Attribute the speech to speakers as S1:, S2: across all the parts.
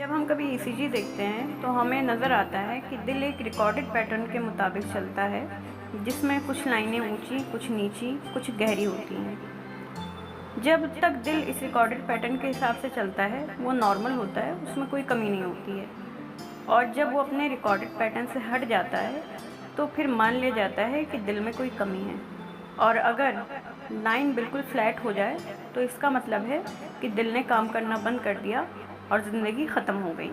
S1: جب ہم کبھی ECG دیکھتے ہیں تو ہمیں نظر آتا ہے کہ دل ایک ریکارڈڈ پیٹرن کے مطابق چلتا ہے، جس میں کچھ لائنیں اونچی، کچھ نیچی، کچھ گہری ہوتی ہیں۔ جب تک دل اس ریکارڈڈ پیٹرن کے حساب سے چلتا ہے وہ نارمل ہوتا ہے، اس میں کوئی کمی نہیں ہوتی ہے، اور جب وہ اپنے ریکارڈڈ پیٹرن سے ہٹ جاتا ہے تو پھر مان لیا جاتا ہے کہ دل میں کوئی کمی ہے، اور اگر لائن بالکل فلیٹ ہو جائے تو اس کا مطلب ہے کہ دل نے کام کرنا بند کر دیا اور زندگی ختم ہو گئی۔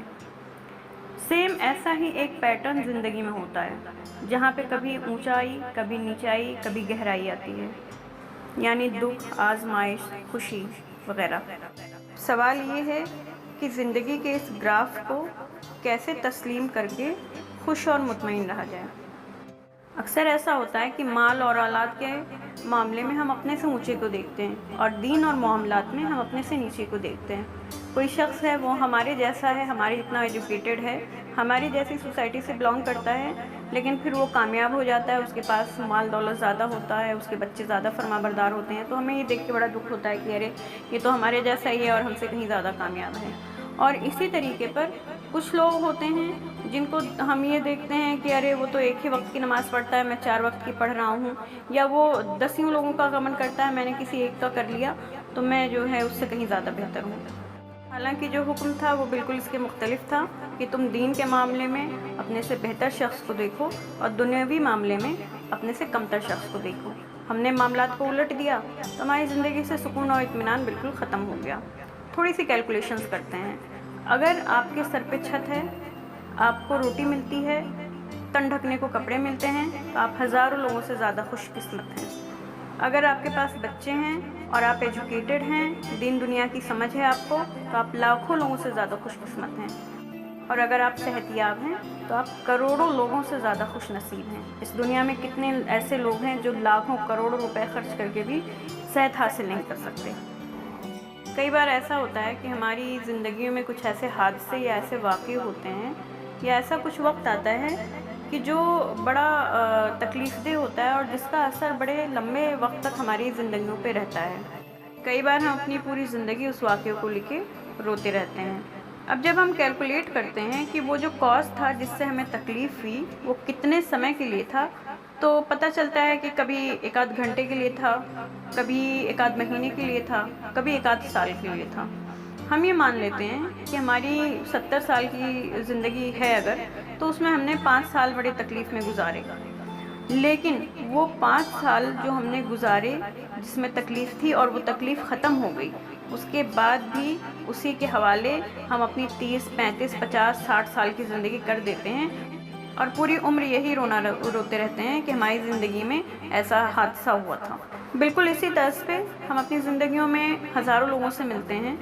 S1: سیم ایسا ہی ایک پیٹرن زندگی میں ہوتا ہے، جہاں پہ کبھی اونچائی، کبھی نیچائی، کبھی گہرائی آتی ہے، یعنی دکھ، آزمائش، خوشی وغیرہ۔ سوال یہ ہے کہ زندگی کے اس گراف کو کیسے تسلیم کر کے خوش اور مطمئن رہا جائے۔ اکثر ایسا ہوتا ہے کہ مال اور اولاد کے معاملے میں ہم اپنے سے اونچے کو دیکھتے ہیں، اور دین اور معاملات میں ہم اپنے سے نیچے کو دیکھتے ہیں۔ کوئی شخص ہے، وہ ہمارے جیسا ہے، ہمارے جتنا ایجوکیٹڈ ہے، ہماری جیسی سوسائٹی سے بلانگ کرتا ہے، لیکن پھر وہ کامیاب ہو جاتا ہے، اس کے پاس مال دولت زیادہ ہوتا ہے، اس کے بچے زیادہ فرما بردار ہوتے ہیں، تو ہمیں یہ دیکھ کے بڑا دکھ ہوتا ہے کہ ارے یہ تو ہمارے جیسا ہی ہے اور ہم سے کہیں زیادہ کامیاب ہے۔ اور اسی طریقے پر کچھ لوگ ہوتے ہیں جن کو ہم یہ دیکھتے ہیں کہ ارے وہ تو ایک ہی وقت کی نماز پڑھتا ہے، میں 4 وقت کی پڑھ رہا ہوں، یا وہ 10 لوگوں کا غمن کرتا ہے، میں نے کسی ایک کا کر لیا تو میں جو ہے اس سے کہیں زیادہ بہتر ہوں۔ حالانکہ جو حکم تھا وہ بالکل اس کے مختلف تھا کہ تم دین کے معاملے میں اپنے سے بہتر شخص کو دیکھو اور دنیاوی معاملے میں اپنے سے کمتر شخص کو دیکھو۔ ہم نے معاملات کو الٹ دیا تو ہماری زندگی سے سکون اور اطمینان بالکل ختم ہو گیا۔ تھوڑی سی کیلکولیشنز کرتے ہیں۔ اگر آپ کے سر پہ چھت ہے، آپ کو روٹی ملتی ہے، تن ڈھکنے کو کپڑے ملتے ہیں، تو آپ ہزاروں لوگوں سے زیادہ خوش قسمت ہیں۔ اگر آپ کے پاس بچے ہیں اور آپ ایجوکیٹڈ ہیں، دین دنیا کی سمجھ ہے آپ کو، تو آپ لاکھوں لوگوں سے زیادہ خوش قسمت ہیں، اور اگر آپ صحت یاب ہیں تو آپ کروڑوں لوگوں سے زیادہ خوش نصیب ہیں۔ اس دنیا میں کتنے ایسے لوگ ہیں جو لاکھوں کروڑوں روپے خرچ کر کے بھی صحت حاصل نہیں کر سکتے۔ کئی بار ایسا ہوتا ہے کہ ہماری زندگیوں میں کچھ ایسے حادثے یا ایسے واقعے ہوتے ہیں، یا ایسا کچھ وقت آتا ہے کہ جو بڑا تکلیف دہ ہوتا ہے اور جس کا اثر بڑے لمبے وقت تک ہماری زندگیوں پہ رہتا ہے۔ کئی بار ہم اپنی پوری زندگی اس واقعے کو لے کے روتے رہتے ہیں۔ اب جب ہم کیلکولیٹ کرتے ہیں کہ وہ جو کاز تھا جس سے ہمیں تکلیف ہوئی وہ کتنے سمے کے لیے تھا، تو پتہ چلتا ہے کہ کبھی 1 گھنٹے کے لیے تھا، کبھی 1 مہینے کے لیے تھا، کبھی 1 سال کے لیے تھا۔ ہم یہ مان لیتے ہیں کہ ہماری 70 سال کی زندگی ہے اگر، تو اس میں ہم نے 5 سال بڑے تکلیف میں گزارے، لیکن وہ 5 سال جو ہم نے گزارے جس میں تکلیف تھی اور وہ تکلیف ختم ہو گئی، اس کے بعد بھی اسی کے حوالے ہم اپنی 30، 35، 50، 60 سال کی زندگی کر دیتے ہیں، اور پوری عمر یہی روتے رہتے ہیں کہ ہماری زندگی میں ایسا حادثہ ہوا تھا۔ بالکل اسی طرز پہ ہم اپنی زندگیوں میں ہزاروں لوگوں سے ملتے ہیں،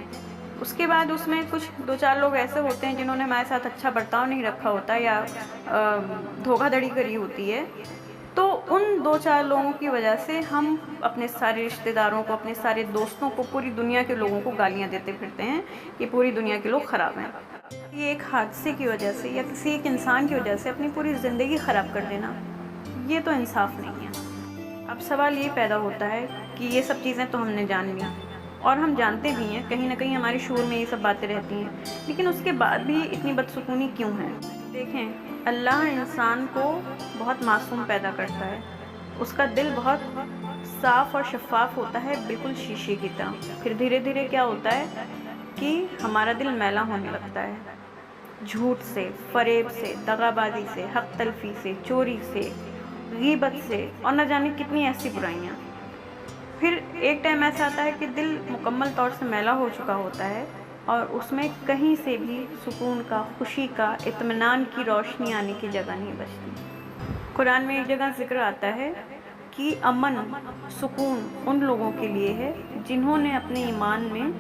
S1: اس کے بعد اس میں کچھ 2-4 لوگ ایسے ہوتے ہیں جنہوں نے ہمارے ساتھ اچھا برتاؤ نہیں رکھا ہوتا یا دھوکہ دھڑی کری ہوتی ہے، تو ان 2-4 لوگوں کی وجہ سے ہم اپنے سارے رشتہ داروں کو، اپنے سارے دوستوں کو، پوری دنیا کے لوگوں کو گالیاں دیتے پھرتے ہیں کہ پوری دنیا کے لوگ خراب ہیں۔ یہ ایک حادثے کی وجہ سے یا کسی ایک انسان کی وجہ سے اپنی پوری زندگی خراب کر دینا، یہ تو انصاف نہیں ہے۔ اب سوال یہ پیدا ہوتا ہے کہ یہ سب چیزیں تو ہم نے جان لی، اور ہم جانتے بھی ہیں، کہیں نہ کہیں ہمارے شعور میں یہ سب باتیں رہتی ہیں، لیکن اس کے بعد بھی اتنی بدسکونی کیوں ہے؟ دیکھیں، اللہ انسان کو بہت معصوم پیدا کرتا ہے، اس کا دل بہت صاف اور شفاف ہوتا ہے، بالکل شیشے کی طرح۔ پھر دھیرے دھیرے کیا ہوتا ہے کہ ہمارا دل میلا ہونے لگتا ہے، جھوٹ سے، فریب سے، دغا بازی سے، حق تلفی سے، چوری سے، غیبت سے، اور نہ جانے کتنی ایسی برائیاں۔ پھر ایک ٹائم ایسا آتا ہے کہ دل مکمل طور سے میلا ہو چکا ہوتا ہے، اور اس میں کہیں سے بھی سکون کا، خوشی کا، اطمینان کی روشنی آنے کی جگہ نہیں بچتی۔ قرآن میں ایک جگہ ذکر آتا ہے کہ امن، سکون ان لوگوں کے لیے ہے جنہوں نے اپنے ایمان میں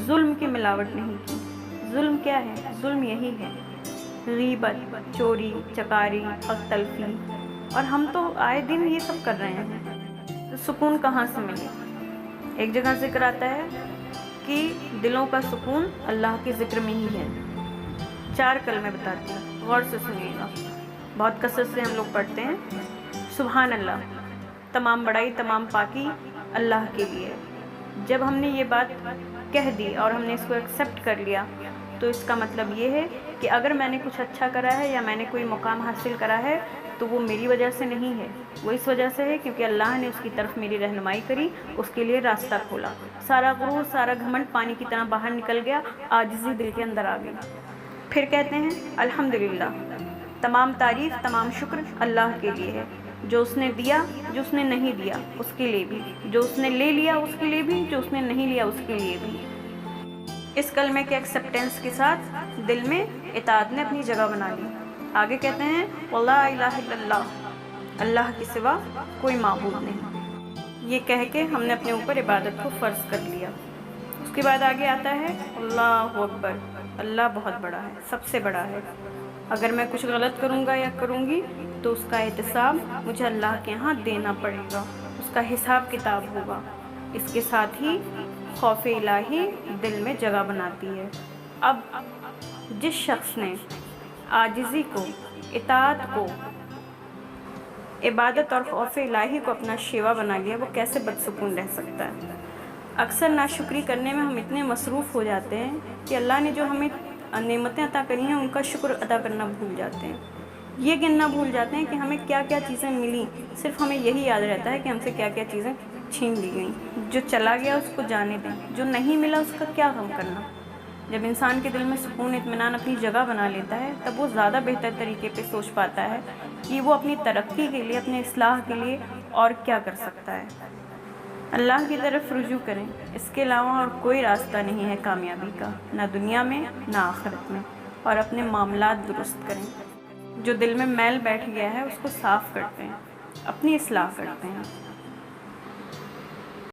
S1: ظلم کی ملاوٹ نہیں کی۔ ظلم کیا ہے؟ ظلم یہی ہے، غیبت، چوری، چکاری، حق تلفی، اور ہم تو آئے دن یہ سب کر رہے ہیں، تو سکون کہاں سے ملے؟ ایک جگہ ذکر آتا ہے کہ دلوں کا سکون اللہ کے ذکر میں ہی ہے۔ 4 کلمے بتاتی ہیں، غور سے سنیے گا، بہت کثرت سے ہم لوگ پڑھتے ہیں۔ سبحان اللہ، تمام بڑائی، تمام پاکی اللہ کے لیے۔ جب ہم نے یہ بات کہہ دی اور ہم نے اس کو ایکسیپٹ کر لیا تو اس کا مطلب یہ ہے کہ اگر میں نے کچھ اچھا کرا ہے یا میں نے کوئی مقام حاصل کرا ہے تو وہ میری وجہ سے نہیں ہے، وہ اس وجہ سے ہے کیونکہ اللہ نے اس کی طرف میری رہنمائی کری، اس کے لیے راستہ کھولا۔ سارا غرور، سارا گھمنڈ پانی کی طرح باہر نکل گیا، عاجزی دل کے اندر آ گئی۔ پھر کہتے ہیں الحمدللہ، تمام تعریف، تمام شکر اللہ کے لیے ہے، جو اس نے دیا، جو اس نے نہیں دیا اس کے لیے بھی، جو اس نے لے لیا اس کے لیے بھی، جو اس نے نہیں لیا اس کے لیے بھی۔ اس کلمے کے ایکسیپٹنس کے ساتھ دل میں اطاعت نے اپنی جگہ بنا لی۔ آگے کہتے ہیں وَلَا إِلَٰهَ إِلَّا اللَّهُ، اللہ کے سوا کوئی معبود نہیں۔ یہ کہہ کے ہم نے اپنے اوپر عبادت کو فرض کر لیا۔ اس کے بعد آگے آتا ہے اللہ اکبر، اللہ بہت بڑا ہے، سب سے بڑا ہے۔ اگر میں کچھ غلط کروں گا یا کروں گی تو اس کا احتساب مجھے اللہ کے ہاں دینا پڑے گا، اس کا حساب کتاب ہوگا۔ اس کے ساتھ ہی خوف الہی دل میں جگہ بناتی ہے۔ اب جس شخص نے عاجزی کو، اطاعت کو، عبادت اور خوف الہی کو اپنا شیوا بنا لیا، وہ کیسے بدسکون رہ سکتا ہے؟ اکثر ناشکری کرنے میں ہم اتنے مصروف ہو جاتے ہیں کہ اللہ نے جو ہمیں نعمتیں عطا کری ہیں ان کا شکر ادا کرنا بھول جاتے ہیں، یہ گننا بھول جاتے ہیں کہ ہمیں کیا کیا چیزیں ملیں، صرف ہمیں یہی یاد رہتا ہے کہ ہم سے کیا کیا چیزیں چھین لی گئیں۔ جو چلا گیا اس کو جانے دیں، جو نہیں ملا اس کا کیا غم کرنا۔ جب انسان کے دل میں سکون، اطمینان اپنی جگہ بنا لیتا ہے تب وہ زیادہ بہتر طریقے پہ سوچ پاتا ہے کہ وہ اپنی ترقی کے لیے، اپنے اصلاح کے لیے اور کیا کر سکتا ہے۔ اللہ کی طرف رجوع کریں، اس کے علاوہ اور کوئی راستہ نہیں ہے کامیابی کا، نہ دنیا میں نہ آخرت میں، اور اپنے معاملات درست کریں۔ جو دل میں میل بیٹھ گیا ہے اس کو صاف کرتے ہیں، اپنی اصلاح کرتے ہیں۔